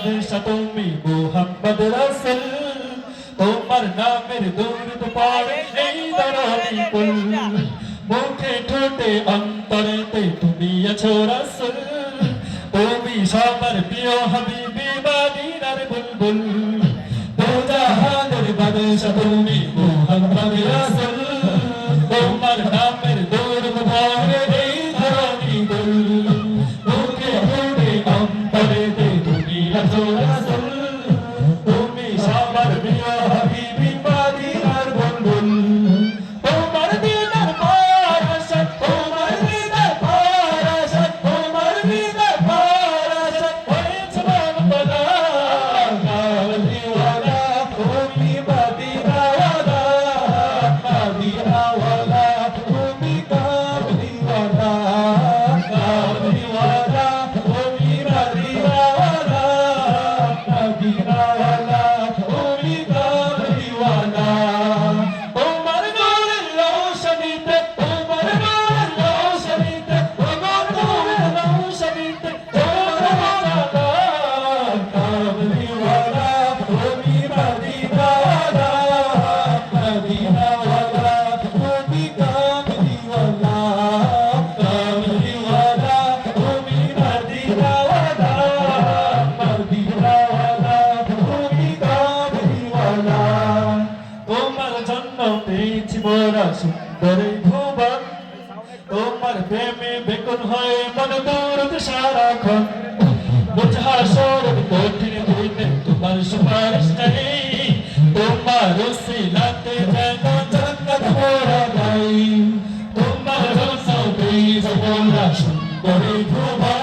বাদশা তুমি মুহাম্মদ রাসূল তোমার নামের দরুদ পড়ে এই ধরণী কুল মুখে ঠোঁটে অন্তরেতে তুমি আছো রাসূল তুমি সবার প্রিয় হাবিবি মদিনার বুলবুল দো জাহানের বাদশা তুমি মুহাম্মদ রাসূল তোমার নামের দরুদ পড়ে এই ধরণী কুল মুখে ঠোঁটে অন্তরেতে তুমি আছো রাসূল তুমি সবার প্রিয় হাবিবি মদিনার বুলবুল তোমার দিদার পরাশত তোমার দিদার পরাশত তোমার দিদার পরাশত হয়েছে বান্দা কামলিওয়ালা তুমি মদিনাওয়ালা মদিনাওয়ালা তুমি কামলিওয়ালা কামলিওয়ালা তুমি মদিনাওয়ালা মদিনাওয়ালা তুমি কামলিওয়ালা তোমার নূরের রোশনীতে তোমার নূরের রোশনীতে তোমার নূরের রোশনীতে চমকালা কামলিওয়ালা তুমি মদিনাওয়ালা মদিনাওয়ালা তুমি কামলিওয়ালা কামলিওয়ালা তুমি মদিনাওয়ালা মদিনাওয়ালা তুমি কামলিওয়ালা তোমার জন্য পেয়েছি মোরা সুন্দর এই ভুবন তোমার প্রেমে বেকুল হয়ে মন দৌড়তে সারাক্ষণ মুজহাসরের কঠিন দিনে তোমার সুপারিশ চাই তোমার উসিলাতে যেন জান্নাত মোরা পাই তোমার জন্য পেয়েছি মোরা সুন্দর এই ভুবন